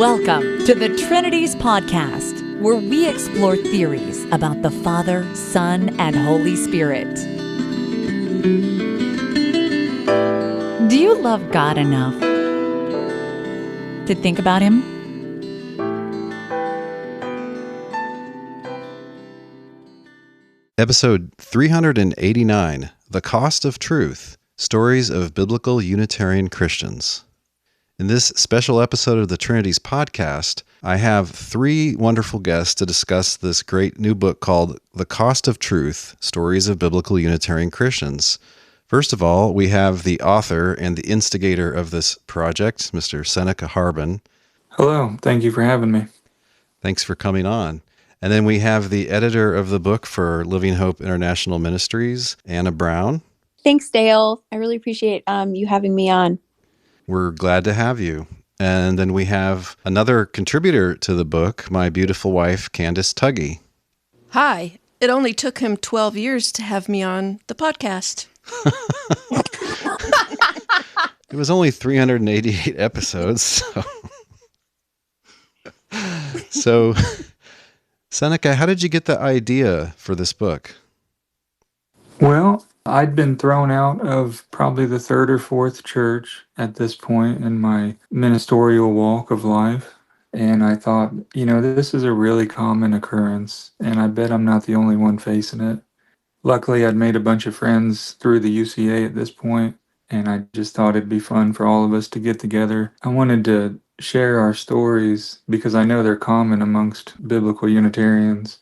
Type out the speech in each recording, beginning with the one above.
Welcome to the Trinities podcast, where we explore theories about the Father, Son, and Holy Spirit. Do you love God enough to think about Him? Episode 389, The Cost of Truth, Stories of Biblical Unitarian Christians. In this special episode of the Trinities podcast, I have three wonderful guests to discuss this great new book called The Cost of Truth, Stories of Biblical Unitarian Christians. First of all, we have the author and the instigator of this project, Mr. Seneca Harbin. Hello, thank you for having me. Thanks for coming on. And then we have the editor of the book for Living Hope International Ministries, Anna Brown. Thanks, Dale. I really appreciate you having me on. We're glad to have you. And then we have another contributor to the book, my beautiful wife, Candise Tuggy. Hi. It only took him 12 years to have me on the podcast. It was only 388 episodes. So, Seneca, how did you get the idea for this book? Well, I'd been thrown out of probably the third or fourth church at this point in my ministerial walk of life. And I thought, this is a really common occurrence, and I bet I'm not the only one facing it. Luckily, I'd made a bunch of friends through the UCA at this point, and I just thought it'd be fun for all of us to get together. I wanted to share our stories because I know they're common amongst biblical Unitarians.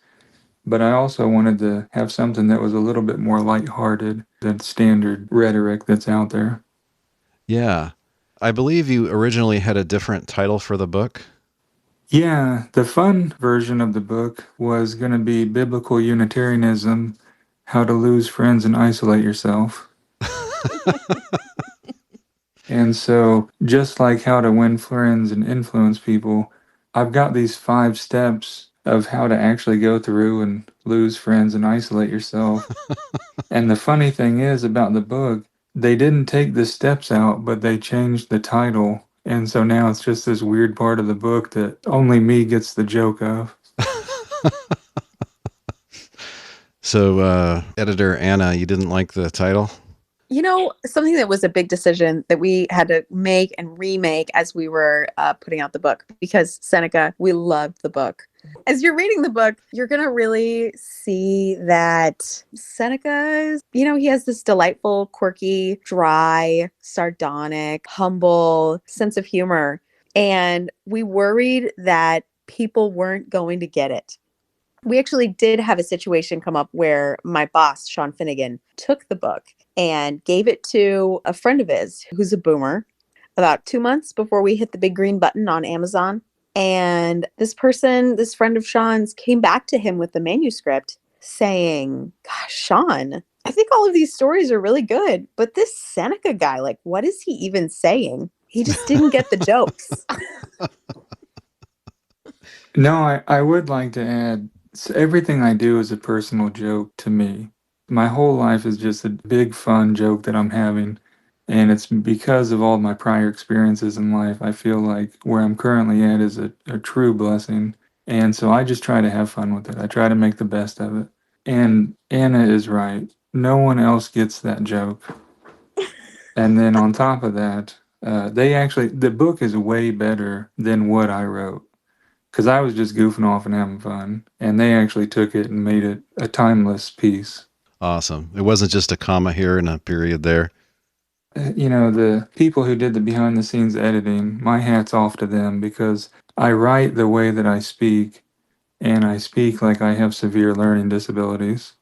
But I also wanted to have something that was a little bit more lighthearted than standard rhetoric that's out there. Yeah. I believe you originally had a different title for the book. Yeah, the fun version of the book was going to be Biblical Unitarianism, How to Lose Friends and Isolate Yourself. And so, just like how to win friends and influence people, I've got these 5 steps of how to actually go through and lose friends and isolate yourself. And the funny thing is about the book, they didn't take the steps out, but they changed the title. And so now it's just this weird part of the book that only me gets the joke of. So, editor Anna, you didn't like the title? Something that was a big decision that we had to make and remake as we were putting out the book, because Seneca, we loved the book. As you're reading the book, you're going to really see that Seneca, he has this delightful, quirky, dry, sardonic, humble sense of humor. And we worried that people weren't going to get it. We actually did have a situation come up where my boss, Sean Finnegan, took the book and gave it to a friend of his who's a boomer about 2 months before we hit the big green button on Amazon. And this friend of Sean's, came back to him with the manuscript saying, "Gosh, Sean, I think all of these stories are really good, but this Seneca guy, what is he even saying? He just didn't get the jokes." No, I would like to add, everything I do is a personal joke to me. My whole life is just a big fun joke that I'm having. And it's because of all my prior experiences in life, I feel like where I'm currently at is a true blessing. And so I just try to have fun with it. I try to make the best of it. And Anna is right. No one else gets that joke. And then on top of that, the book is way better than what I wrote. Because I was just goofing off and having fun. And they actually took it and made it a timeless piece. Awesome. It wasn't just a comma here and a period there. The people who did the behind-the-scenes editing, my hat's off to them, because I write the way that I speak, and I speak like I have severe learning disabilities.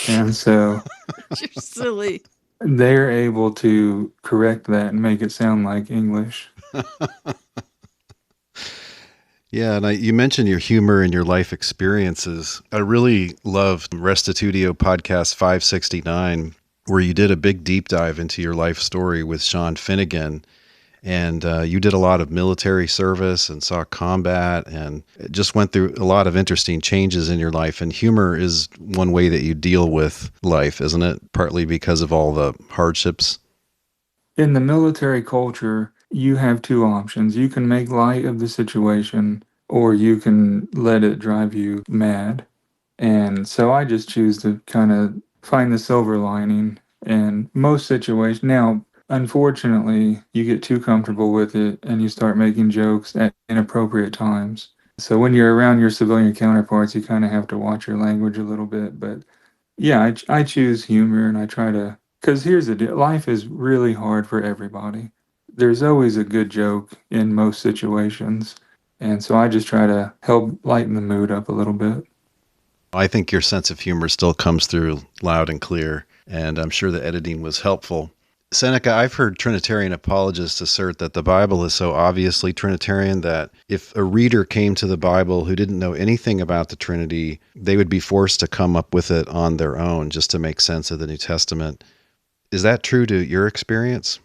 And so You're silly. They're able to correct that and make it sound like English. Yeah, and you mentioned your humor and your life experiences. I really loved Restitutio Podcast 569, where you did a big deep dive into your life story with Sean Finnegan. And you did a lot of military service and saw combat and just went through a lot of interesting changes in your life. And humor is one way that you deal with life, isn't it? Partly because of all the hardships. In the military culture, you have two options. You can make light of the situation, or you can let it drive you mad. And so I just choose to kind of find the silver lining in most situations. Now, unfortunately, you get too comfortable with it and you start making jokes at inappropriate times. So when you're around your civilian counterparts, you kind of have to watch your language a little bit. But yeah, I choose humor and I try to, because here's the deal, life is really hard for everybody. There's always a good joke in most situations. And so I just try to help lighten the mood up a little bit. I think your sense of humor still comes through loud and clear, and I'm sure the editing was helpful. Seneca, I've heard Trinitarian apologists assert that the Bible is so obviously Trinitarian that if a reader came to the Bible who didn't know anything about the Trinity, they would be forced to come up with it on their own just to make sense of the New Testament. Is that true to your experience?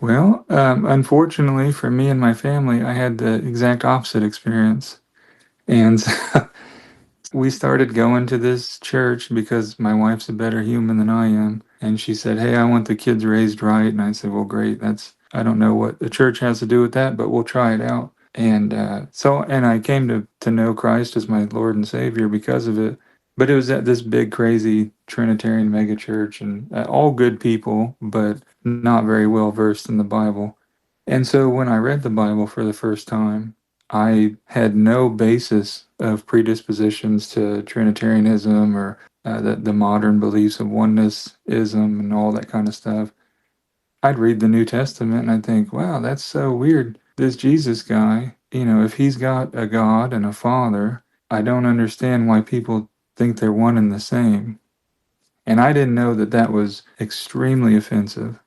Well, unfortunately for me and my family, I had the exact opposite experience. And we started going to this church because my wife's a better human than I am. And she said, "Hey, I want the kids raised right." And I said, "Well, great. I don't know what the church has to do with that, but we'll try it out." And and I came to know Christ as my Lord and Savior because of it. But it was at this big, crazy Trinitarian megachurch, and all good people, but not very well versed in the Bible. And so when I read the Bible for the first time, I had no basis of predispositions to Trinitarianism or the modern beliefs of onenessism and all that kind of stuff. I'd read the New Testament and I'd think, wow, that's so weird. This Jesus guy, if he's got a God and a Father, I don't understand why people think they're one and the same. And I didn't know that that was extremely offensive.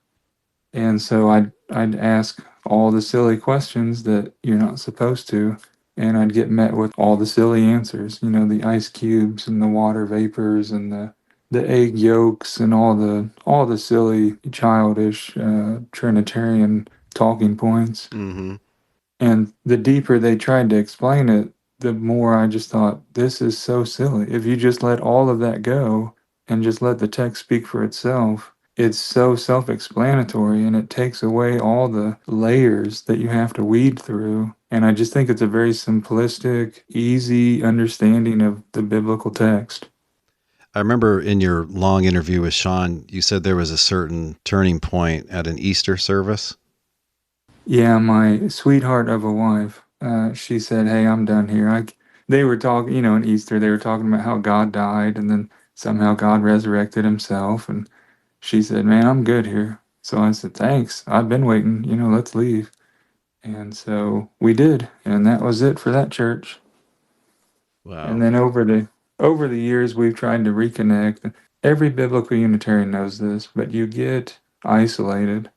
And so I'd ask all the silly questions that you're not supposed to, and I'd get met with all the silly answers, the ice cubes and the water vapors and the egg yolks and all the silly childish Trinitarian talking points. Mm-hmm. And the deeper they tried to explain it, the more I just thought, this is so silly. If you just let all of that go and just let the text speak for itself, it's so self-explanatory and it takes away all the layers that you have to weed through. And I just think it's a very simplistic, easy understanding of the biblical text. I remember in your long interview with Sean, you said there was a certain turning point at an Easter service. Yeah, my sweetheart of a wife, she said, "Hey, I'm done here." They were talking, in Easter, they were talking about how God died and then somehow God resurrected himself. And she said, "Man, I'm good here." So I said, "Thanks. I've been waiting. Let's leave." And so we did, and that was it for that church. Wow. And then over the years, we've tried to reconnect. Every biblical Unitarian knows this, but you get isolated.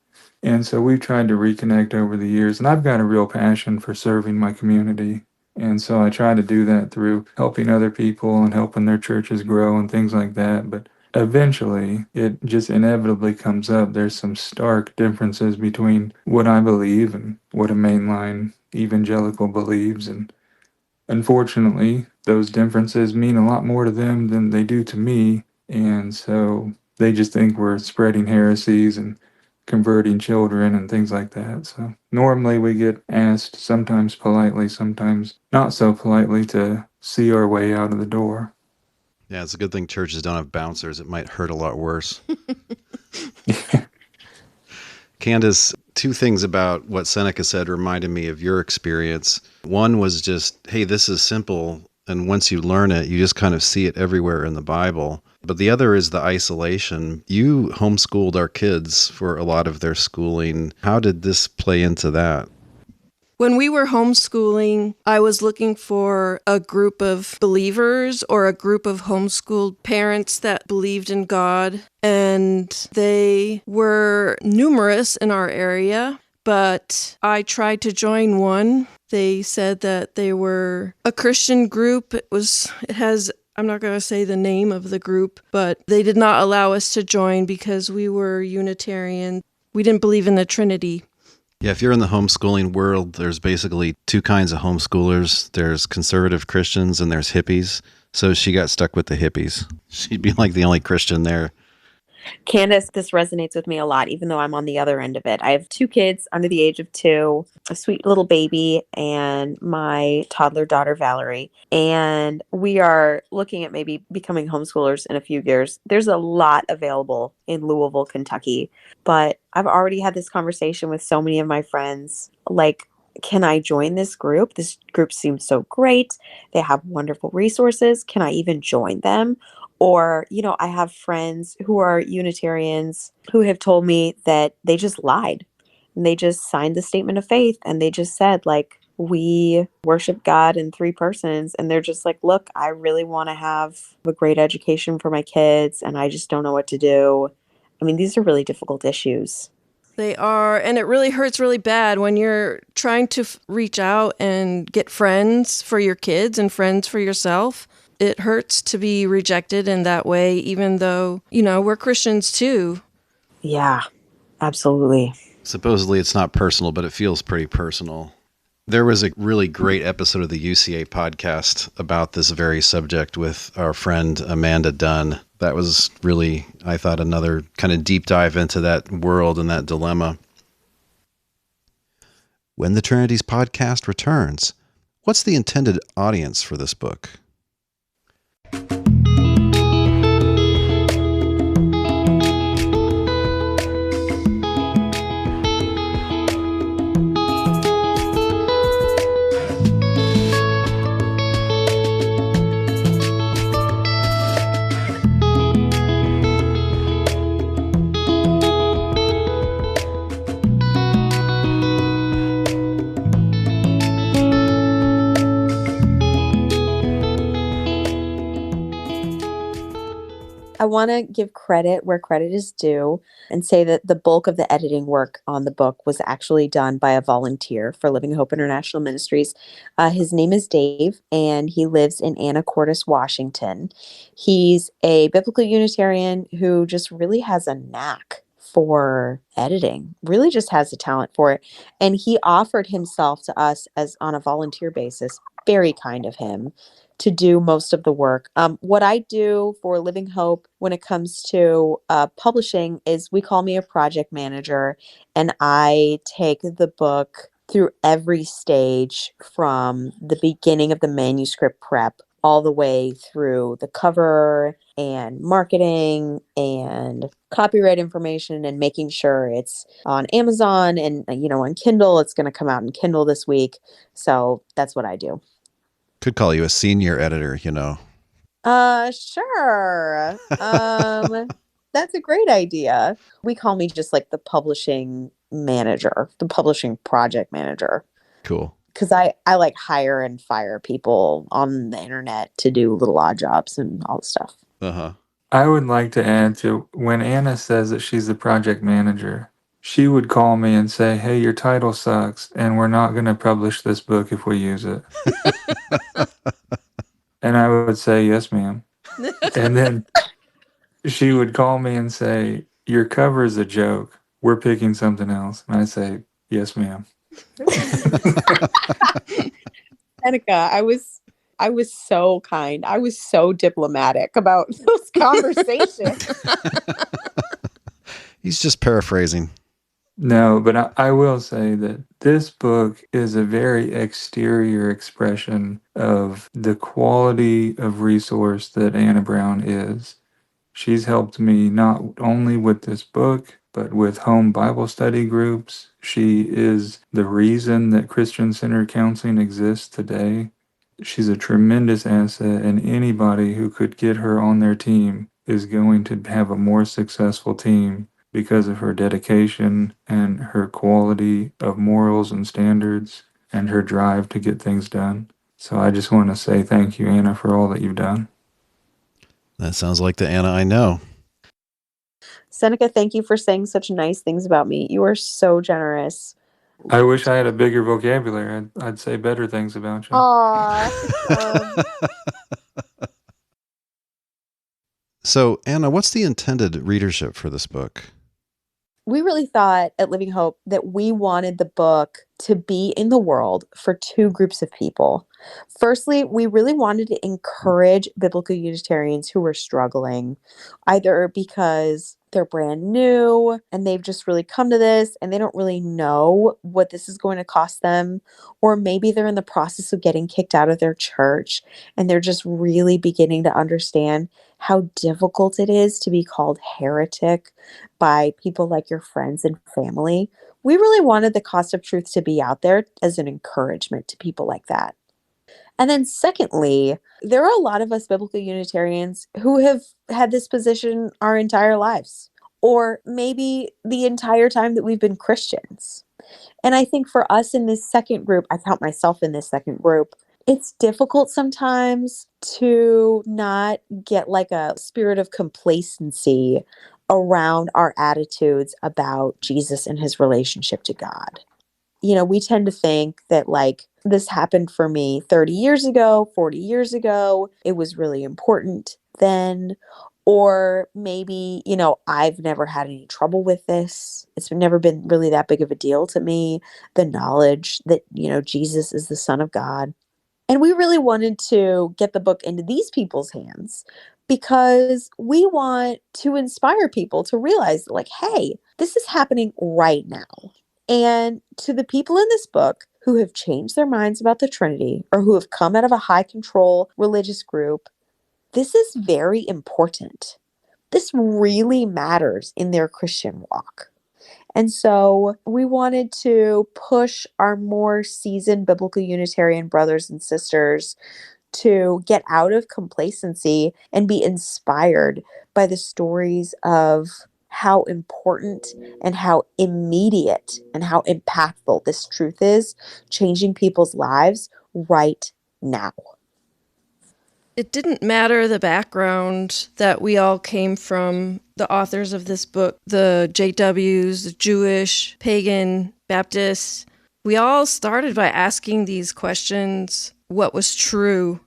And so we've tried to reconnect over the years. And I've got a real passion for serving my community. And so I try to do that through helping other people and helping their churches grow and things like that. But eventually, it just inevitably comes up. There's some stark differences between what I believe and what a mainline evangelical believes. And unfortunately, those differences mean a lot more to them than they do to me. And so they just think we're spreading heresies and converting children and things like that. So normally we get asked, sometimes politely, sometimes not so politely, to see our way out of the door. Yeah, it's a good thing churches don't have bouncers. It might hurt a lot worse. Candise, two things about what Seneca said reminded me of your experience. One was just, hey, this is simple. And once you learn it, you just kind of see it everywhere in the Bible. But the other is the isolation. You homeschooled our kids for a lot of their schooling. How did this play into that? When we were homeschooling, I was looking for a group of believers or a group of homeschooled parents that believed in God, and they were numerous in our area, but I tried to join one. They said that they were a Christian group. I'm not going to say the name of the group, but they did not allow us to join because we were Unitarian. We didn't believe in the Trinity. Yeah, if you're in the homeschooling world, there's basically two kinds of homeschoolers. There's conservative Christians and there's hippies. So she got stuck with the hippies. She'd be like the only Christian there. Candace, this resonates with me a lot, even though I'm on the other end of it. I have 2 kids under the age of 2, a sweet little baby, and my toddler daughter, Valerie. And we are looking at maybe becoming homeschoolers in a few years. There's a lot available in Louisville, Kentucky. But I've already had this conversation with so many of my friends. Like, can I join this group? This group seems so great. They have wonderful resources. Can I even join them? Or, I have friends who are Unitarians who have told me that they just lied and they just signed the statement of faith and they just said, like, we worship God in 3 persons. And they're just like, look, I really want to have a great education for my kids and I just don't know what to do. I mean, these are really difficult issues. They are, and it really hurts really bad when you're trying to reach out and get friends for your kids and friends for yourself. It hurts to be rejected in that way, even though, we're Christians too. Yeah, absolutely. Supposedly it's not personal, but it feels pretty personal. There was a really great episode of the UCA podcast about this very subject with our friend Amanda Dunn. That was really, I thought, another kind of deep dive into that world and that dilemma. When the Trinities podcast returns, what's the intended audience for this book? I want to give credit where credit is due and say that the bulk of the editing work on the book was actually done by a volunteer for Living Hope International Ministries. His name is Dave, and he lives in Anacortes, Washington. He's a biblical Unitarian who just really has a knack for editing, really just has a talent for it. And he offered himself to us as on a volunteer basis. Very kind of him to do most of the work. What I do for Living Hope when it comes to publishing is we call me a project manager, and I take the book through every stage from the beginning of the manuscript prep all the way through the cover and marketing and copyright information and making sure it's on Amazon and, on Kindle. It's going to come out in Kindle this week. So that's what I do. Could call you a senior editor, Sure. That's a great idea. We call me just like the publishing manager, the publishing project manager. Cool. Because I like hire and fire people on the internet to do little odd jobs and all this stuff. Uh-huh. I would like to add to when Anna says that she's the project manager, she would call me and say, hey, your title sucks, and we're not going to publish this book if we use it. And I would say, yes, ma'am. And then she would call me and say, your cover is a joke. We're picking something else. And I say, yes, ma'am. Seneca, I was so kind. I was so diplomatic about those conversations. He's just paraphrasing. No, but I will say that this book is a very exterior expression of the quality of resource that Anna Brown is. She's helped me not only with this book, but with home Bible study groups. She is the reason that Christian-centered counseling exists today. She's a tremendous asset, and anybody who could get her on their team is going to have a more successful team because of her dedication and her quality of morals and standards and her drive to get things done. So I just want to say thank you, Anna, for all that you've done. That sounds like the Anna I know. Seneca, thank you for saying such nice things about me. You are so generous. I wish I had a bigger vocabulary. I'd say better things about you. Aww. So, Anna, what's the intended readership for this book? We really thought at Living Hope that we wanted the book to be in the world for 2 groups of people. Firstly, we really wanted to encourage biblical Unitarians who were struggling, either because they're brand new and they've just really come to this and they don't really know what this is going to cost them. Or maybe they're in the process of getting kicked out of their church and they're just really beginning to understand how difficult it is to be called heretic by people like your friends and family. We really wanted the cost of truth to be out there as an encouragement to people like that. And then secondly, there are a lot of us biblical Unitarians who have had this position our entire lives, or maybe the entire time that we've been Christians. And I think for us in this second group, I count myself in this second group, it's difficult sometimes to not get like a spirit of complacency around our attitudes about Jesus and his relationship to God. We tend to think that like this happened for me 30 years ago, 40 years ago. It was really important then. Or maybe, I've never had any trouble with this. It's never been really that big of a deal to me. The knowledge that, Jesus is the Son of God. And we really wanted to get the book into these people's hands because we want to inspire people to realize like, hey, this is happening right now. And to the people in this book who have changed their minds about the Trinity or who have come out of a high control religious group, this is very important. This really matters in their Christian walk. And so we wanted to push our more seasoned biblical Unitarian brothers and sisters to get out of complacency and be inspired by the stories of how important and how immediate and how impactful this truth is, changing people's lives right now. It didn't matter the background that we all came from, the authors of this book, the JWs, the Jewish, pagan, Baptists. We all started by asking these questions, what was true?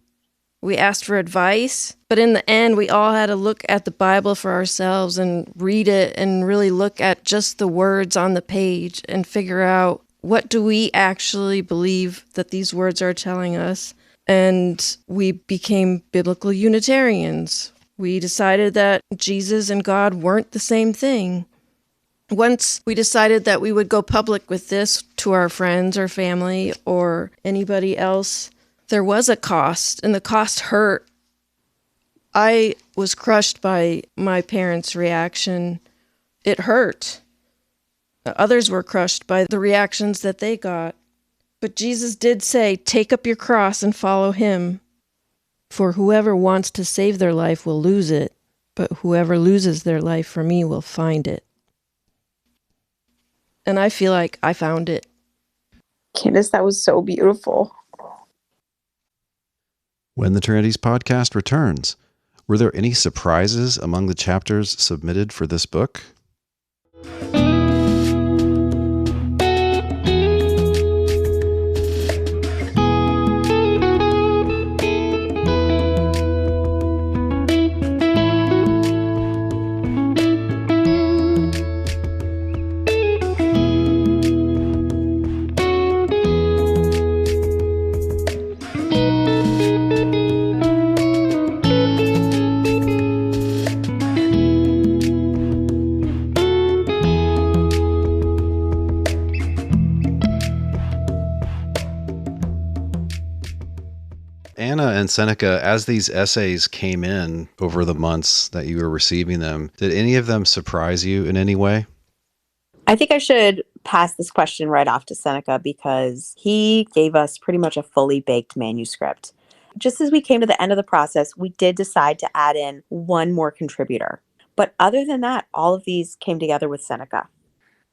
We asked for advice, but in the end, we all had to look at the Bible for ourselves and read it and really look at just the words on the page and figure out what do we actually believe that these words are telling us. And we became biblical Unitarians. We decided that Jesus and God weren't the same thing. Once we decided that we would go public with this to our friends or family or anybody else, there was a cost, and the cost hurt. I was crushed by my parents' reaction. It hurt. Others were crushed by the reactions that they got. But Jesus did say, take up your cross and follow him. For whoever wants to save their life will lose it, but whoever loses their life for me will find it. And I feel like I found it. Candise, that was so beautiful. When the Trinities podcast returns, were there any surprises among the chapters submitted for this book? Anna and Seneca, as these essays came in over the months that you were receiving them, did any of them surprise you in any way? I think I should pass this question right off to Seneca because he gave us pretty much a fully baked manuscript. Just as we came to the end of the process, we did decide to add in one more contributor. But other than that, all of these came together with Seneca.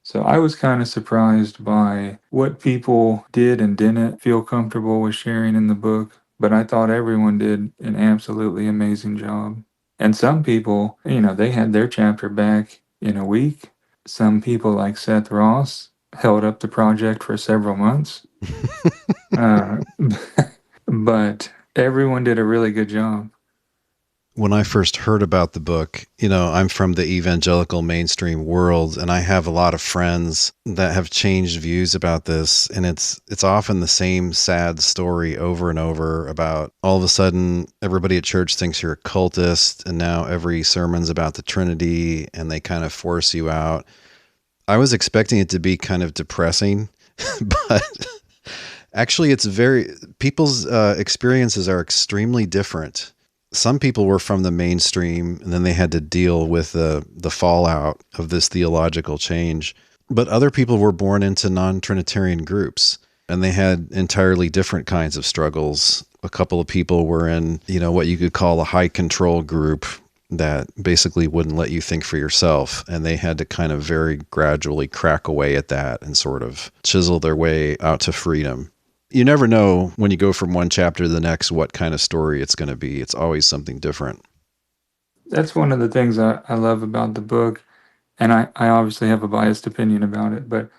So I was kind of surprised by what people did and didn't feel comfortable with sharing in the book, but I thought everyone did an absolutely amazing job. And some people, they had their chapter back in a week. Some people like Seth Ross held up the project for several months. But everyone did a really good job. When I first heard about the book, I'm from the evangelical mainstream world, and I have a lot of friends that have changed views about this, and it's often the same sad story over and over about all of a sudden everybody at church thinks you're a cultist, and now every sermon's about the Trinity, and they kind of force you out. I was expecting it to be kind of depressing, but actually people's experiences are extremely different. Some people were from the mainstream, and then they had to deal with the fallout of this theological change. But other people were born into non-Trinitarian groups, and they had entirely different kinds of struggles. A couple of people were in, what you could call a high control group that basically wouldn't let you think for yourself, and they had to kind of very gradually crack away at that and sort of chisel their way out to freedom. You never know when you go from one chapter to the next what kind of story it's going to be. It's always something different. That's one of the things I love about the book, and I obviously have a biased opinion about it, but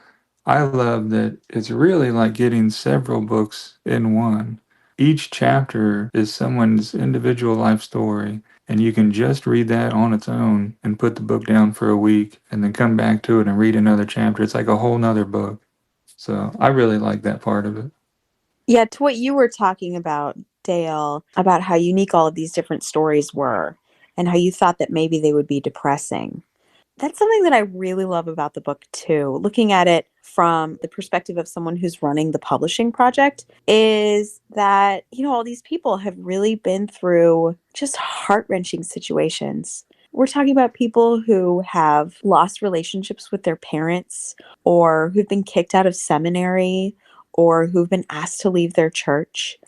I love that it's really like getting several books in one. Each chapter is someone's individual life story, and you can just read that on its own and put the book down for a week and then come back to it and read another chapter. It's like a whole nother book. So I really like that part of it. Yeah, to what you were talking about, Dale, about how unique all of these different stories were and how you thought that maybe they would be depressing. That's something that I really love about the book too. Looking at it from the perspective of someone who's running the publishing project is that, all these people have really been through just heart-wrenching situations. We're talking about people who have lost relationships with their parents, or who've been kicked out of seminary, or who've been asked to leave their church.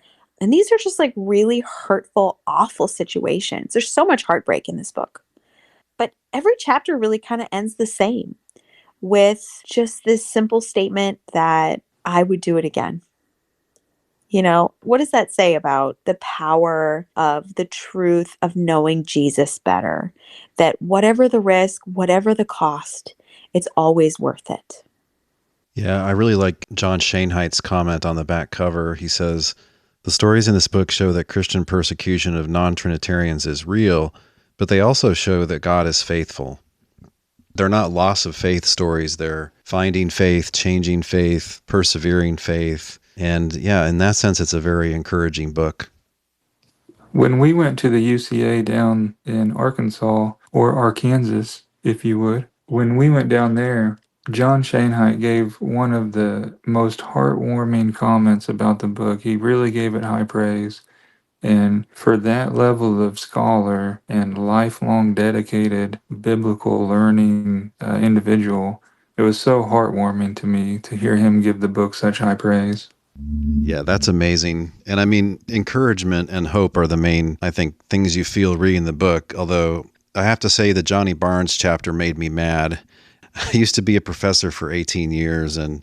And these are just like really hurtful, awful situations. There's so much heartbreak in this book. But every chapter really kind of ends the same with just this simple statement that I would do it again. What does that say about the power of the truth of knowing Jesus better? That whatever the risk, whatever the cost, it's always worth it. Yeah, I really like John Schoenheit's comment on the back cover. He says, "The stories in this book show that Christian persecution of non-Trinitarians is real, but they also show that God is faithful." They're not loss of faith stories. They're finding faith, changing faith, persevering faith. And yeah, in that sense, it's a very encouraging book. When we went to the UCA down in Arkansas, or Arkansas, if you would, when we went down there, John Schoenheit gave one of the most heartwarming comments about the book. He really gave it high praise. And for that level of scholar and lifelong dedicated biblical learning individual, it was so heartwarming to me to hear him give the book such high praise. Yeah, that's amazing. And I mean, encouragement and hope are the main, I think, things you feel reading the book. Although I have to say the Johnny Barnes chapter made me mad. I used to be a professor for 18 years, and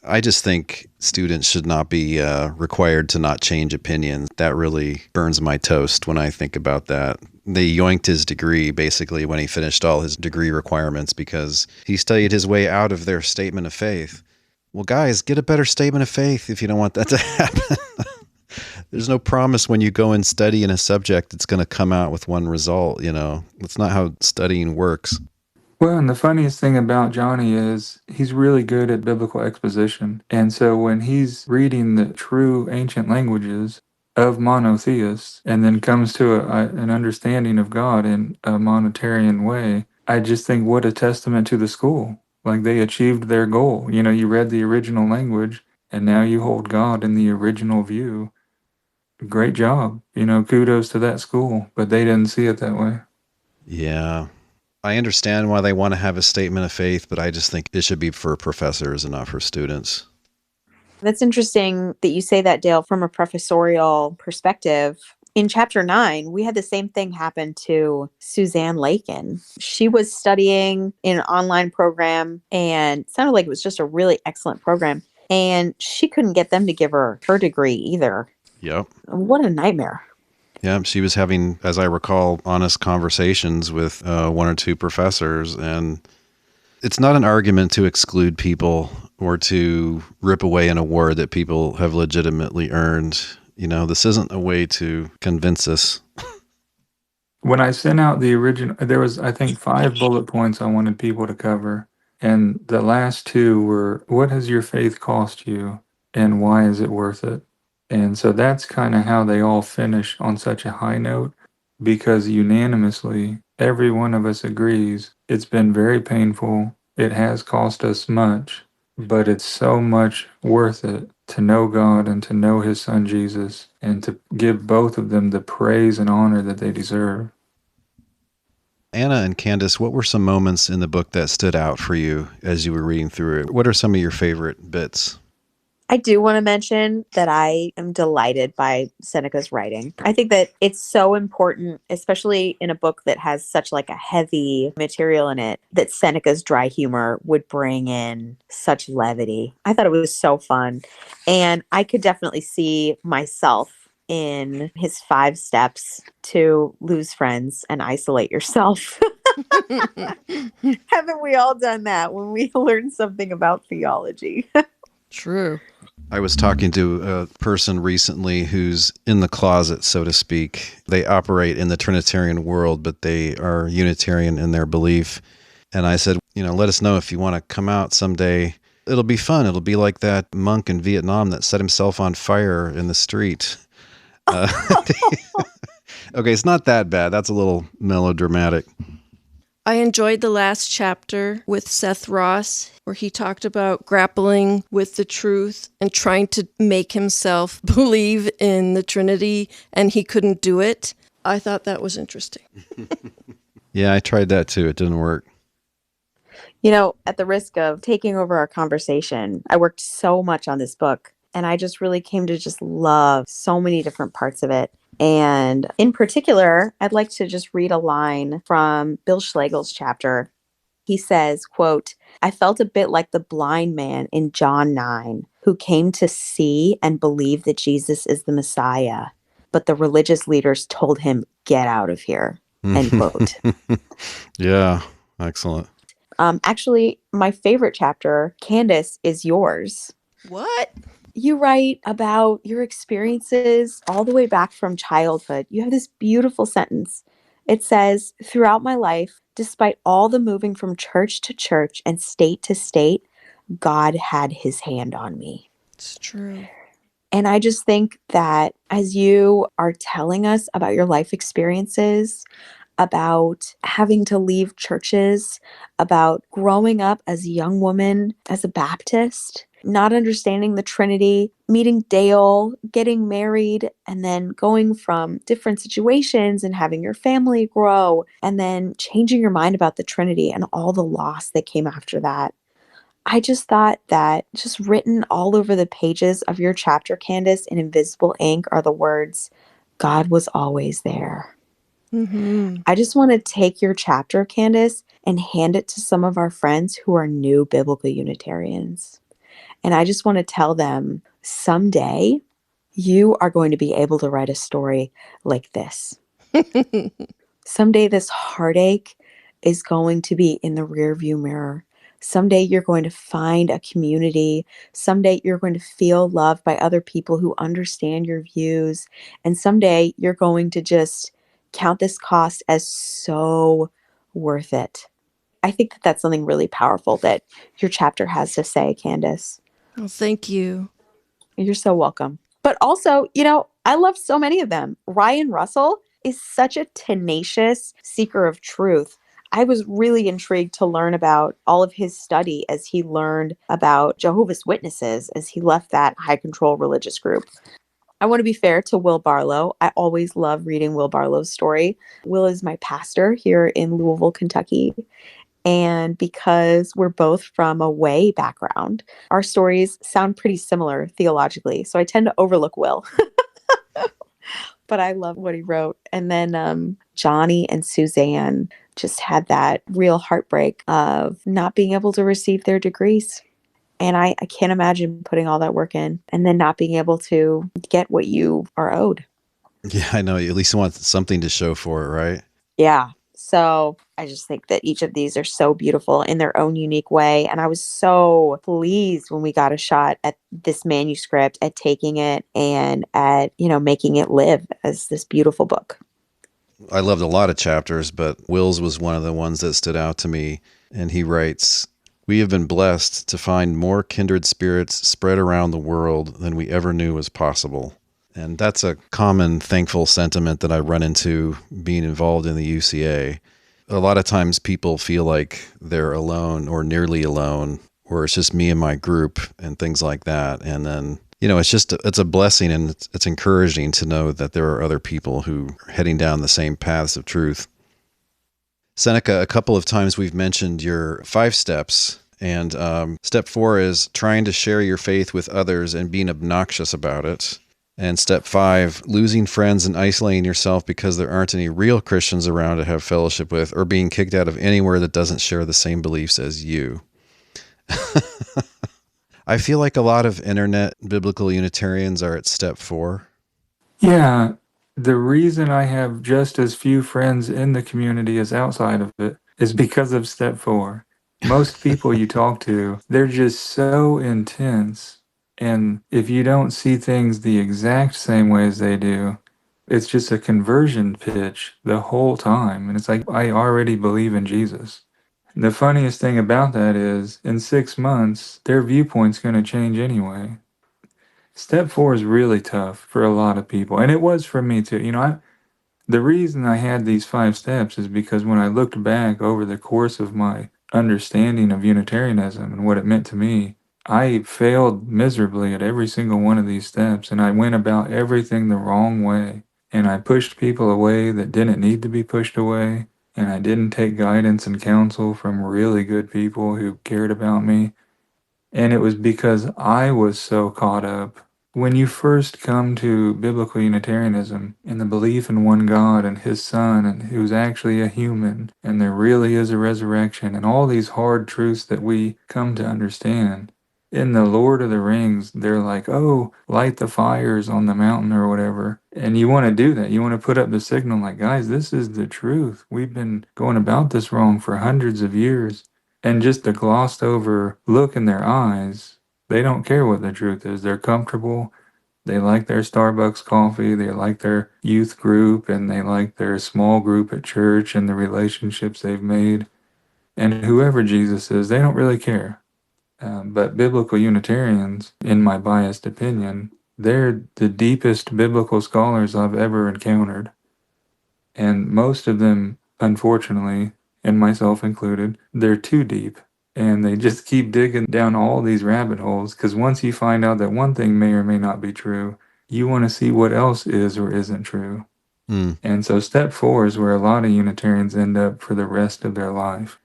I just think students should not be required to not change opinions. That really burns my toast when I think about that. They yoinked his degree basically when he finished all his degree requirements because he studied his way out of their statement of faith. Well, guys, get a better statement of faith if you don't want that to happen. There's no promise when you go and study in a subject it's going to come out with one result, That's not how studying works. Well, and the funniest thing about Johnny is he's really good at biblical exposition. And so when he's reading the true ancient languages of monotheists and then comes to an understanding of God in a monetarian way, I just think what a testament to the school. Like they achieved their goal. You read the original language and now you hold God in the original view. Great job. Kudos to that school, but they didn't see it that way. Yeah. I understand why they want to have a statement of faith, but I just think it should be for professors and not for students. That's interesting that you say that, Dale, from a professorial perspective. In chapter 9, we had the same thing happen to Suzanne Lakin. She was studying in an online program and it sounded like it was just a really excellent program. And she couldn't get them to give her degree either. Yep. What a nightmare. Yeah, she was having, as I recall, honest conversations with one or two professors, and it's not an argument to exclude people or to rip away an award that people have legitimately earned. This isn't a way to convince us. When I sent out the original, there was, I think, 5 bullet points I wanted people to cover. And the last 2 were, what has your faith cost you and why is it worth it? And so that's kind of how they all finish on such a high note, because unanimously, every one of us agrees it's been very painful. It has cost us much, but it's so much worth it to know God and to know His Son Jesus and to give both of them the praise and honor that they deserve. Anna and Candice, what were some moments in the book that stood out for you as you were reading through it? What are some of your favorite bits? I do want to mention that I am delighted by Seneca's writing. I think that it's so important, especially in a book that has such like a heavy material in it, that Seneca's dry humor would bring in such levity. I thought it was so fun. And I could definitely see myself in his 5 steps to lose friends and isolate yourself. Haven't we all done that when we learn something about theology? True. I was talking to a person recently who's in the closet, so to speak. They operate in the Trinitarian world, but they are Unitarian in their belief. And I said, let us know if you want to come out someday. It'll be fun. It'll be like that monk in Vietnam that set himself on fire in the street. Okay, it's not that bad. That's a little melodramatic. I enjoyed the last chapter with Seth Ross, where he talked about grappling with the truth and trying to make himself believe in the Trinity, and he couldn't do it. I thought that was interesting. Yeah, I tried that too. It didn't work. At the risk of taking over our conversation, I worked so much on this book, and I just really came to just love so many different parts of it. And in particular, I'd like to just read a line from Bill Schlegel's chapter. He says, quote, "I felt a bit like the blind man in John 9 who came to see and believe that Jesus is the Messiah, but the religious leaders told him, 'Get out of here,'" end quote. Yeah, excellent. Actually, my favorite chapter, Candice, is yours. What? You write about your experiences all the way back from childhood. You have this beautiful sentence. It says, "Throughout my life, despite all the moving from church to church and state to state, God had His hand on me." It's true. And I just think that as you are telling us about your life experiences, about having to leave churches, about growing up as a young woman, as a Baptist, not understanding the Trinity, meeting Dale, getting married, and then going from different situations and having your family grow, and then changing your mind about the Trinity and all the loss that came after that. I just thought that just written all over the pages of your chapter, Candice, in invisible ink are the words, "God was always there." Mm-hmm. I just want to take your chapter, Candice, and hand it to some of our friends who are new biblical Unitarians. And I just want to tell them, someday you are going to be able to write a story like this. Someday this heartache is going to be in the rearview mirror. Someday you're going to find a community. Someday you're going to feel loved by other people who understand your views. And someday you're going to just count this cost as so worth it. I think that that's something really powerful that your chapter has to say, Candice. Well, thank you. You're so welcome. But also, I love so many of them. Ryan Russell is such a tenacious seeker of truth. I was really intrigued to learn about all of his study as he learned about Jehovah's Witnesses, as he left that high control religious group. I want to be fair to Will Barlow. I always love reading Will Barlow's story. Will is my pastor here in Louisville, Kentucky. And because we're both from a way background, our stories sound pretty similar theologically. So I tend to overlook Will. But I love what he wrote. And then Johnny and Suzanne just had that real heartbreak of not being able to receive their degrees. And I can't imagine putting all that work in and then not being able to get what you are owed. Yeah, I know. At least you want something to show for it, right? Yeah. So I just think that each of these are so beautiful in their own unique way. And I was so pleased when we got a shot at this manuscript, at taking it and at, making it live as this beautiful book. I loved a lot of chapters, but Will's was one of the ones that stood out to me. And he writes, "We have been blessed to find more kindred spirits spread around the world than we ever knew was possible." And that's a common thankful sentiment that I run into being involved in the UCA. A lot of times people feel like they're alone or nearly alone, or it's just me and my group and things like that. And then, it's a blessing, and it's encouraging to know that there are other people who are heading down the same paths of truth. Seneca, a couple of times we've mentioned your 5 steps, and step 4 is trying to share your faith with others and being obnoxious about it. And step 5, losing friends and isolating yourself because there aren't any real Christians around to have fellowship with, or being kicked out of anywhere that doesn't share the same beliefs as you. I feel like a lot of internet biblical Unitarians are at step 4. Yeah, the reason I have just as few friends in the community as outside of it is because of step 4. Most people you talk to, they're just so intense. And if you don't see things the exact same way as they do, it's just a conversion pitch the whole time. And it's like, I already believe in Jesus. The funniest thing about that is, in 6 months, their viewpoint's going to change anyway. Step 4 is really tough for a lot of people, and it was for me too. The reason I had these 5 steps is because when I looked back over the course of my understanding of Unitarianism and what it meant to me, I failed miserably at every single one of these steps, and I went about everything the wrong way. And I pushed people away that didn't need to be pushed away, and I didn't take guidance and counsel from really good people who cared about me. And it was because I was so caught up. When you first come to biblical Unitarianism and the belief in one God and His Son, and who's actually a human, and there really is a resurrection, and all these hard truths that we come to understand, in the Lord of the Rings, they're like, oh, light the fires on the mountain or whatever. And you want to do that. You want to put up the signal like, guys, this is the truth. We've been going about this wrong for hundreds of years. And just the glossed over look in their eyes, they don't care what the truth is. They're comfortable. They like their Starbucks coffee. They like their youth group, and they like their small group at church and the relationships they've made. And whoever Jesus is, they don't really care. But biblical Unitarians, in my biased opinion, they're the deepest biblical scholars I've ever encountered. And most of them, unfortunately, and myself included, they're too deep. And they just keep digging down all these rabbit holes, because once you find out that one thing may or may not be true, you want to see what else is or isn't true. And so step 4 is where a lot of Unitarians end up for the rest of their life.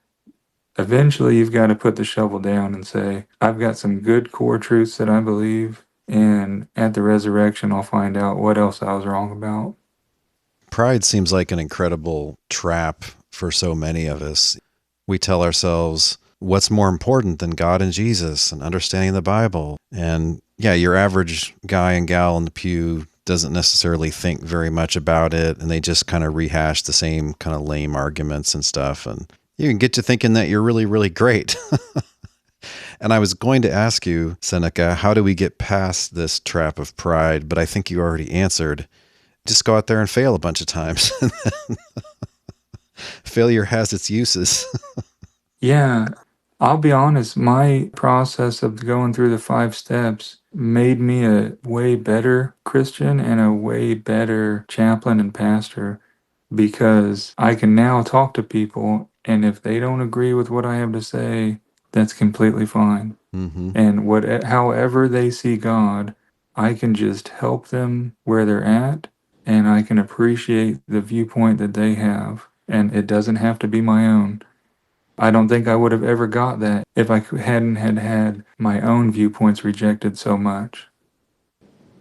Eventually, you've got to put the shovel down and say, I've got some good core truths that I believe, and at the resurrection, I'll find out what else I was wrong about. Pride seems like an incredible trap for so many of us. We tell ourselves, what's more important than God and Jesus and understanding the Bible? And yeah, your average guy and gal in the pew doesn't necessarily think very much about it, and they just kind of rehash the same kind of lame arguments and stuff. And you can get to thinking that you're really, really great. And I was going to ask you, Seneca, how do we get past this trap of pride? But I think you already answered. Just go out there and fail a bunch of times. Failure has its uses. Yeah, I'll be honest, my process of going through the 5 steps made me a way better Christian and a way better chaplain and pastor, because I can now talk to people, and if they don't agree with what I have to say, that's completely fine. And however they see God, I can just help them where they're at, and I can appreciate the viewpoint that they have, and it doesn't have to be my own. I don't think I would have ever got that if I hadn't had my own viewpoints rejected so much.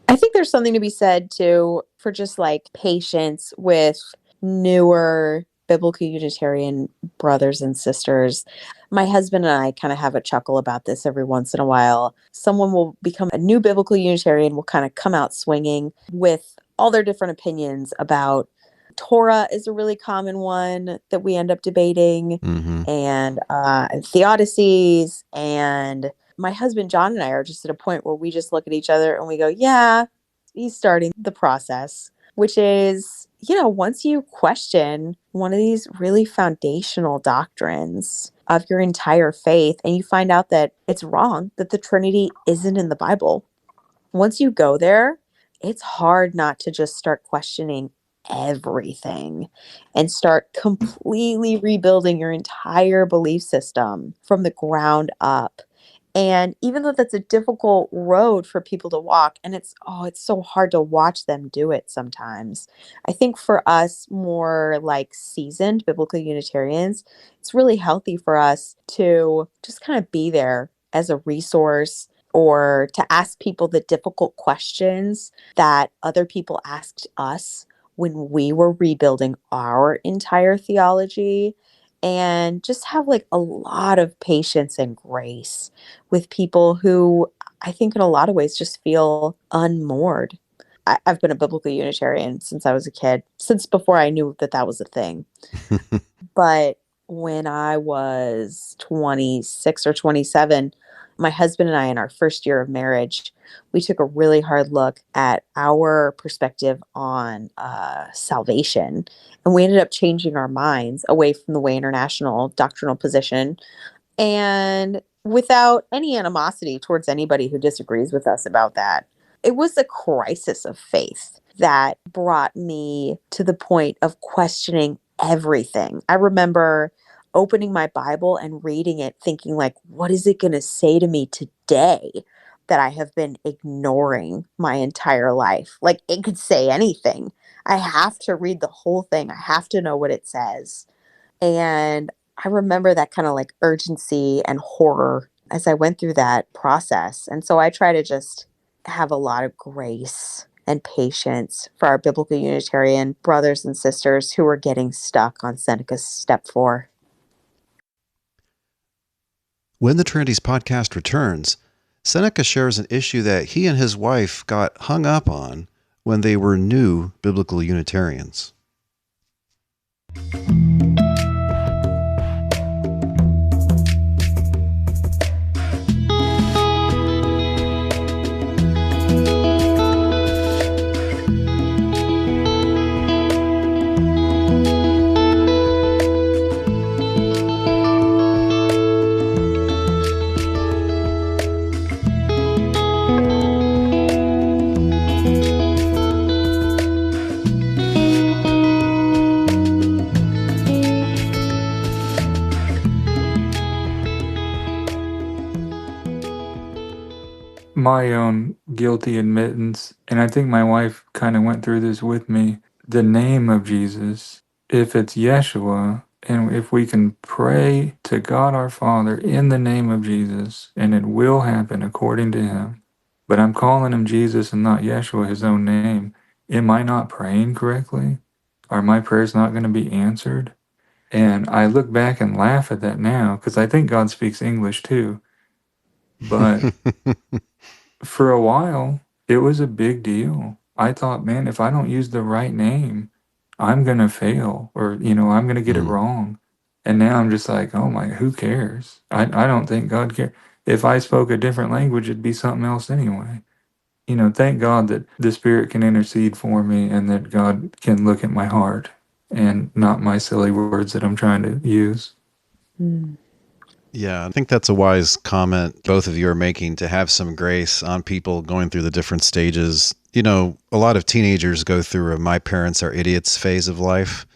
I think there's something to be said too for just like patience with newer biblical Unitarian brothers and sisters. My husband and I kind of have a chuckle about this every once in a while. Someone will become a new biblical Unitarian, will kind of come out swinging with all their different opinions about Torah is a really common one that we end up debating, and theodicies. And my husband, John, and I are just at a point where we just look at each other and we go, yeah, he's starting the process. which is, once you question one of these really foundational doctrines of your entire faith and you find out that it's wrong, that the Trinity isn't in the Bible, once you go there, it's hard not to just start questioning everything and start completely rebuilding your entire belief system from the ground up. And even though that's a difficult road for people to walk, and it's so hard to watch them do it sometimes. I think for us more like seasoned biblical Unitarians, it's really healthy for us to just kind of be there as a resource or to ask people the difficult questions that other people asked us when we were rebuilding our entire theology, and just have like a lot of patience and grace with people who I think in a lot of ways just feel unmoored. I've been a biblical Unitarian since I was a kid, since before I knew that that was a thing. But when I was 26 or 27, my husband and I, in our first year of marriage, we took a really hard look at our perspective on salvation. And we ended up changing our minds away from the Way International doctrinal position, and without any animosity towards anybody who disagrees with us about that. It was a crisis of faith that brought me to the point of questioning everything. I remember opening my Bible and reading it thinking like, what is it going to say to me today that I have been ignoring my entire life? Like, it could say anything. I have to read the whole thing. I have to know what it says. And I remember that kind of like urgency and horror as I went through that process. And so I try to just have a lot of grace and patience for our biblical Unitarian brothers and sisters who are getting stuck on Seneca's step 4. When the Trinities podcast returns, Seneca shares an issue that he and his wife got hung up on when they were new biblical Unitarians. My own guilty admittance, and I think my wife kind of went through this with me. The name of Jesus, if it's Yeshua, and if we can pray to God our Father in the name of Jesus, and it will happen according to him, but I'm calling him Jesus and not Yeshua, his own name, am I not praying correctly? Are my prayers not going to be answered? And I look back and laugh at that now, because I think God speaks English too. But for a while, it was a big deal. I thought, man, if I don't use the right name, I'm going to fail, or, I'm going to get it wrong. And now I'm just like, oh my, who cares? I don't think God cares. If I spoke a different language, it'd be something else anyway. Thank God that the Spirit can intercede for me and that God can look at my heart and not my silly words that I'm trying to use. Yeah, I think that's a wise comment both of you are making, to have some grace on people going through the different stages. A lot of teenagers go through a "my parents are idiots" phase of life.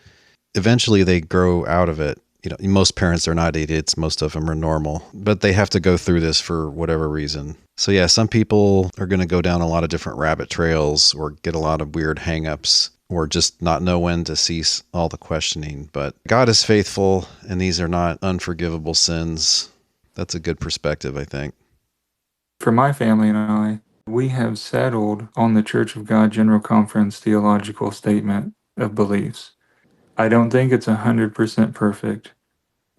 Eventually they grow out of it. Most parents are not idiots. Most of them are normal, but they have to go through this for whatever reason. So yeah, some people are going to go down a lot of different rabbit trails or get a lot of weird hangups, or just not know when to cease all the questioning. But God is faithful, and these are not unforgivable sins. That's a good perspective, I think. For my family and I, we have settled on the Church of God General Conference theological statement of beliefs. I don't think it's 100% perfect,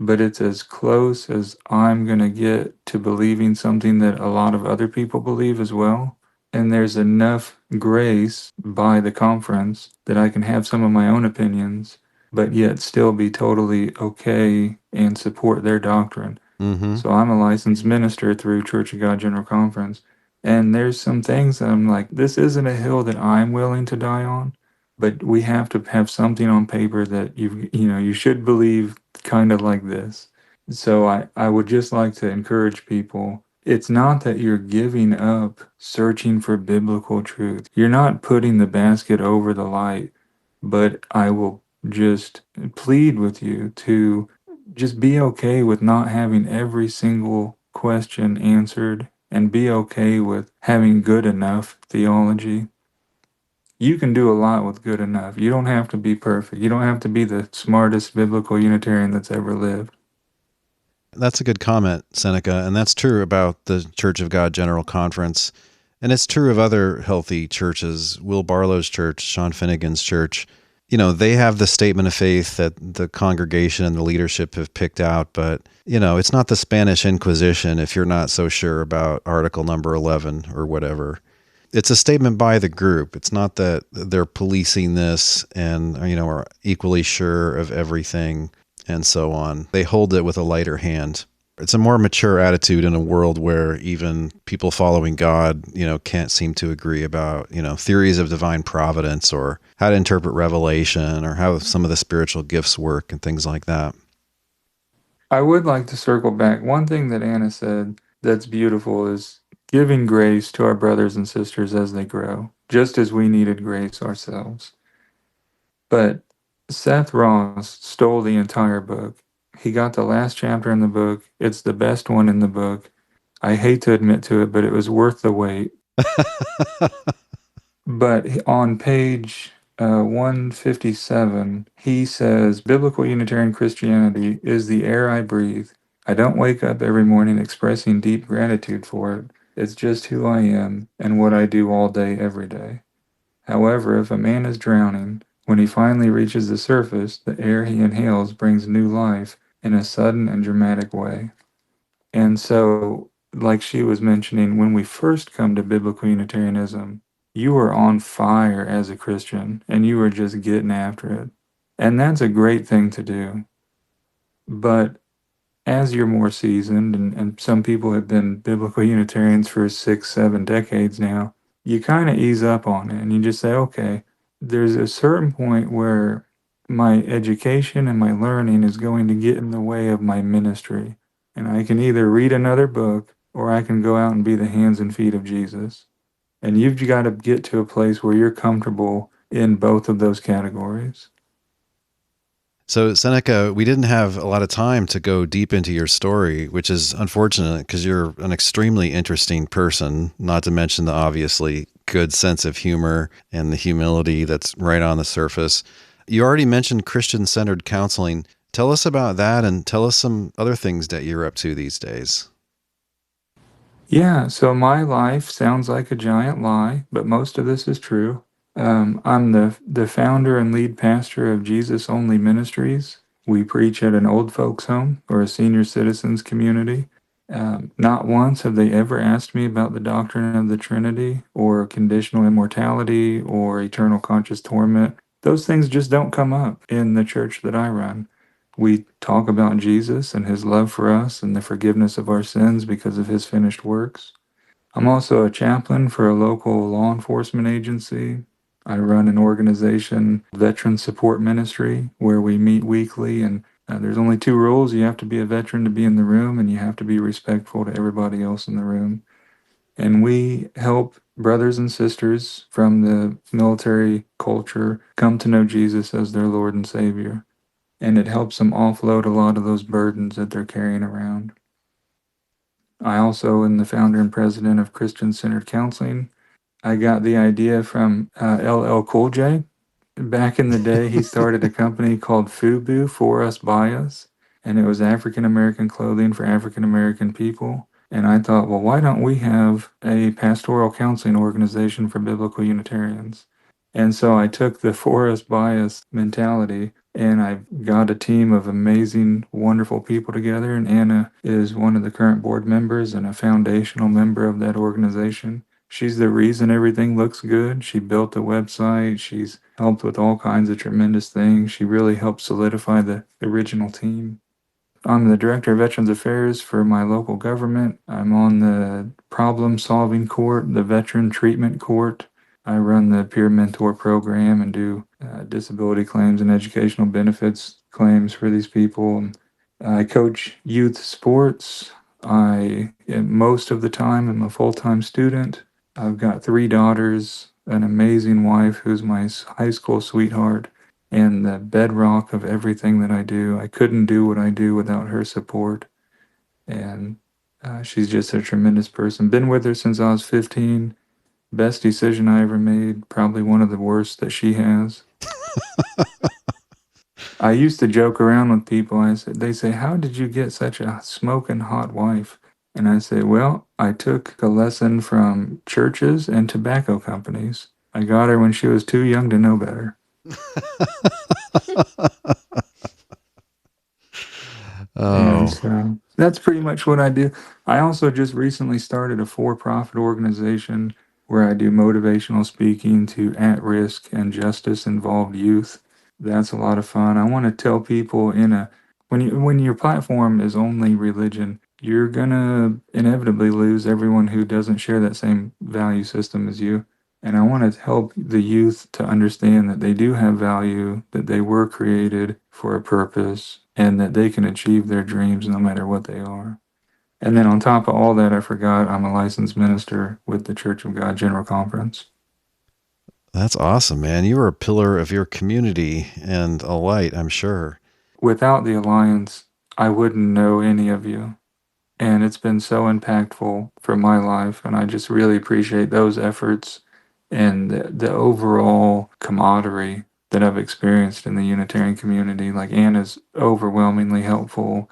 but it's as close as I'm going to get to believing something that a lot of other people believe as well. And there's enough grace by the conference that I can have some of my own opinions, but yet still be totally okay and support their doctrine. So I'm a licensed minister through Church of God General Conference. And there's some things that I'm like, this isn't a hill that I'm willing to die on, but we have to have something on paper that you should believe, kind of like this. So I would just like to encourage people. It's not that you're giving up searching for biblical truth. You're not putting the basket over the light, but I will just plead with you to just be okay with not having every single question answered, and be okay with having good enough theology. You can do a lot with good enough. You don't have to be perfect. You don't have to be the smartest biblical Unitarian that's ever lived. That's a good comment, Seneca, and that's true about the Church of God General Conference, and it's true of other healthy churches. Will Barlow's church, Sean Finnegan's church, they have the statement of faith that the congregation and the leadership have picked out, but, it's not the Spanish Inquisition if you're not so sure about article number 11 or whatever. It's a statement by the group. It's not that they're policing this and, are equally sure of everything and so on. They hold it with a lighter hand. It's a more mature attitude in a world where even people following God, can't seem to agree about, theories of divine providence or how to interpret Revelation or how some of the spiritual gifts work and things like that. I would like to circle back. One thing that Anna said that's beautiful is giving grace to our brothers and sisters as they grow, just as we needed grace ourselves. But Seth Ross stole the entire book. He got the last chapter in the book. It's the best one in the book. I hate to admit to it, but it was worth the wait. But on page 157, he says, Biblical Unitarian Christianity is the air I breathe. I don't wake up every morning expressing deep gratitude for it. It's just who I am and what I do all day, every day. However, if a man is drowning, when he finally reaches the surface, the air he inhales brings new life in a sudden and dramatic way. And so, like she was mentioning, when we first come to Biblical Unitarianism, you were on fire as a Christian and you were just getting after it. And that's a great thing to do. But as you're more seasoned, and some people have been Biblical Unitarians for 6, 7 decades now, you kind of ease up on it and you just say, okay, there's a certain point where my education and my learning is going to get in the way of my ministry. And I can either read another book or I can go out and be the hands and feet of Jesus. And you've got to get to a place where you're comfortable in both of those categories. So, Seneca, we didn't have a lot of time to go deep into your story, which is unfortunate because you're an extremely interesting person, not to mention the obviously good sense of humor and the humility that's right on the surface. You already mentioned Christian-centered counseling. Tell us about that and tell us some other things that you're up to these days. Yeah, so my life sounds like a giant lie, but most of this is true. I'm the founder and lead pastor of Jesus Only Ministries. We preach at an old folks home or a senior citizens community. Not once have they ever asked me about the doctrine of the Trinity or conditional immortality or eternal conscious torment. Those things just don't come up in the church that I run. We talk about Jesus and his love for us and the forgiveness of our sins because of his finished works. I'm also a chaplain for a local law enforcement agency. I run an organization, Veteran Support Ministry, where we meet weekly, and there's only 2 rules. You have to be a veteran to be in the room, and you have to be respectful to everybody else in the room. And we help brothers and sisters from the military culture come to know Jesus as their Lord and Savior. And it helps them offload a lot of those burdens that they're carrying around. I also am the founder and president of Christian-Centered Counseling. I got the idea from LL Cool J. Back in the day, he started a company called FUBU, For Us, By Us, and it was African American clothing for African American people. And I thought, well, why don't we have a pastoral counseling organization for biblical Unitarians? And so I took the For Us, By Us mentality, and I got a team of amazing, wonderful people together. And Anna is one of the current board members and a foundational member of that organization. She's the reason everything looks good. She built the website. She's helped with all kinds of tremendous things. She really helped solidify the original team. I'm the Director of Veterans Affairs for my local government. I'm on the Problem Solving Court, the Veteran Treatment Court. I run the peer mentor program and do disability claims and educational benefits claims for these people. And I coach youth sports. Most of the time, I'm a full-time student. I've got 3 daughters, an amazing wife who's my high school sweetheart, and the bedrock of everything that I do. I couldn't do what I do without her support. And she's just a tremendous person. Been with her since I was 15. Best decision I ever made, probably one of the worst that she has. I used to joke around with people. They say, "How did you get such a smoking hot wife?" And I say, "Well, I took a lesson from churches and tobacco companies. I got her when she was too young to know better." And so that's pretty much what I do. I also just recently started a for-profit organization where I do motivational speaking to at-risk and justice-involved youth. That's a lot of fun. I want to tell people when your platform is only religion, you're gonna inevitably lose everyone who doesn't share that same value system as you. And I want to help the youth to understand that they do have value, that they were created for a purpose, and that they can achieve their dreams no matter what they are. And then on top of all that, I forgot I'm a licensed minister with the Church of God General Conference. That's awesome, man. You are a pillar of your community and a light, I'm sure. Without the Alliance, I wouldn't know any of you. And it's been so impactful for my life. And I just really appreciate those efforts and the overall camaraderie that I've experienced in the Unitarian community. Like Anna's overwhelmingly helpful.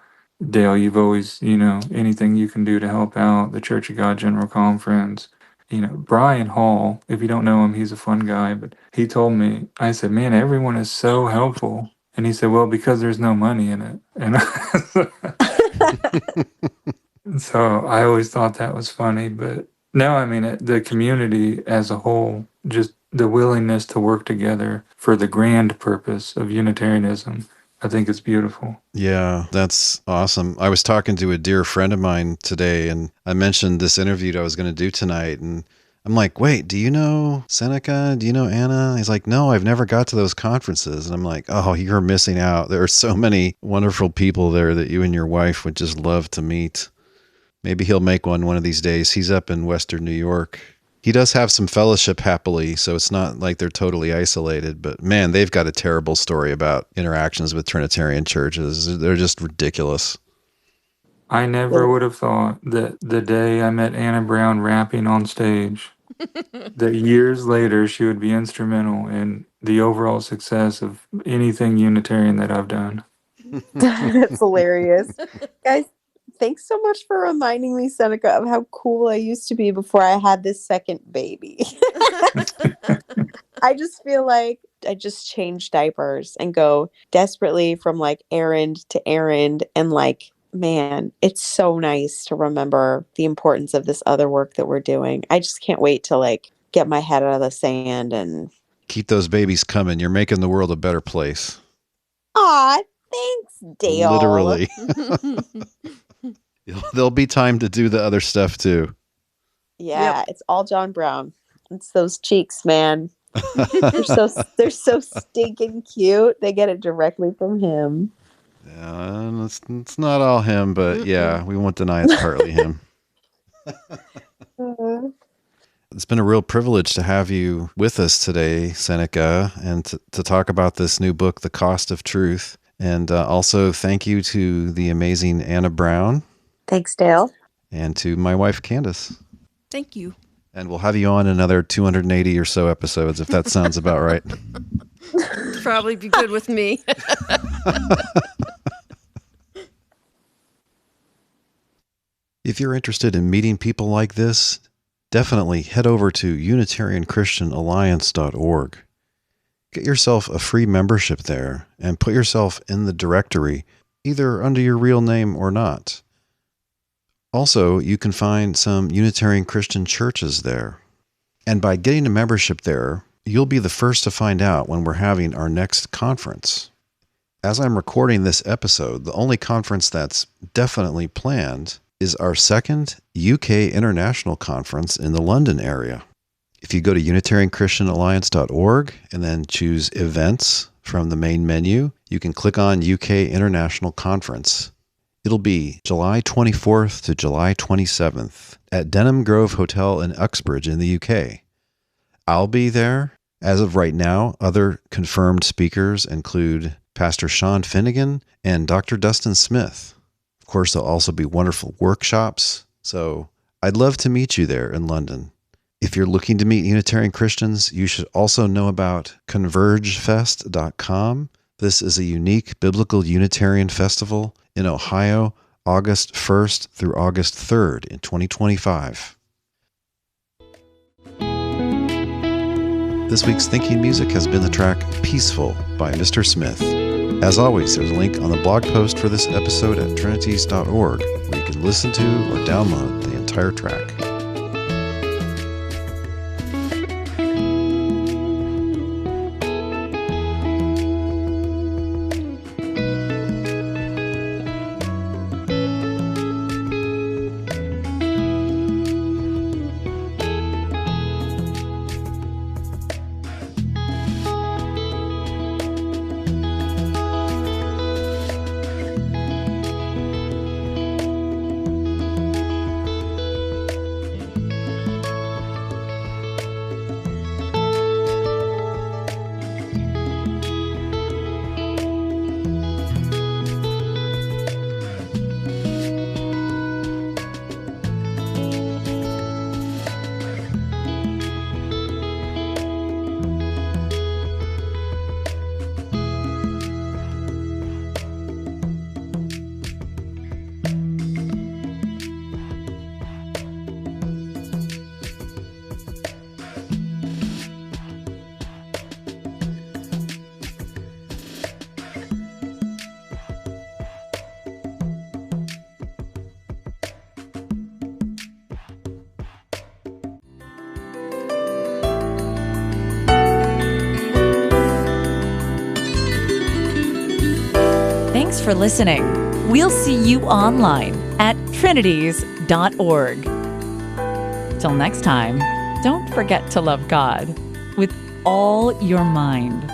Dale, you've always, anything you can do to help out, the Church of God General Conference. Brian Hall, if you don't know him, he's a fun guy, but he told me, I said, "Man, everyone is so helpful." And he said, "Well, because there's no money in it." And so I always thought that was funny, but no, I mean, the community as a whole, just the willingness to work together for the grand purpose of Unitarianism, I think it's beautiful. Yeah, that's awesome. I was talking to a dear friend of mine today, and I mentioned this interview that I was going to do tonight, and I'm like, "Wait, do you know Seneca? Do you know Anna?" He's like, "No, I've never got to those conferences." And I'm like, "Oh, you're missing out. There are so many wonderful people there that you and your wife would just love to meet." Maybe he'll make one of these days. He's up in Western New York. He does have some fellowship happily, so it's not like they're totally isolated. But man, they've got a terrible story about interactions with Trinitarian churches. They're just ridiculous. I never would have thought that the day I met Anna Brown rapping on stage, that years later she would be instrumental in the overall success of anything Unitarian that I've done. That's hilarious. Guys, thanks so much for reminding me, Seneca, of how cool I used to be before I had this second baby. I just feel like I just change diapers and go desperately from like errand to errand. And like, man, it's so nice to remember the importance of this other work that we're doing. I just can't wait to like get my head out of the sand and keep those babies coming. You're making the world a better place. Aw, thanks, Dale. Literally. There'll be time to do the other stuff too. Yeah, yep. It's all John Brown. It's those cheeks, man. they're so stinking cute. They get it directly from him. Yeah, and it's not all him, but yeah, we won't deny it's partly him. It's been a real privilege to have you with us today, Seneca, and to talk about this new book, The Cost of Truth. And also thank you to the amazing Anna Brown. Thanks, Dale. And to my wife, Candace. Thank you. And we'll have you on another 280 or so episodes, if that sounds about right. Probably be good with me. If you're interested in meeting people like this, definitely head over to UnitarianChristianAlliance.org. Get yourself a free membership there and put yourself in the directory, either under your real name or not. Also, you can find some Unitarian Christian churches there. And by getting a membership there, you'll be the first to find out when we're having our next conference. As I'm recording this episode, the only conference that's definitely planned is our second UK International Conference in the London area. If you go to UnitarianChristianAlliance.org and then choose Events from the main menu, you can click on UK International Conference. It'll be July 24th to July 27th at Denham Grove Hotel in Uxbridge in the UK. I'll be there. As of right now, other confirmed speakers include Pastor Sean Finnegan and Dr. Dustin Smith. Of course, there'll also be wonderful workshops, so I'd love to meet you there in London. If you're looking to meet Unitarian Christians, you should also know about convergefest.com. This is a unique biblical Unitarian festival in Ohio, August 1st through August 3rd in 2025. This week's thinking music has been the track Peaceful by Mr. Smith. As always, there's a link on the blog post for this episode at trinities.org where you can listen to or download the entire track. Thanks for listening. We'll see you online at trinities.org. Till next time, don't forget to love God with all your mind.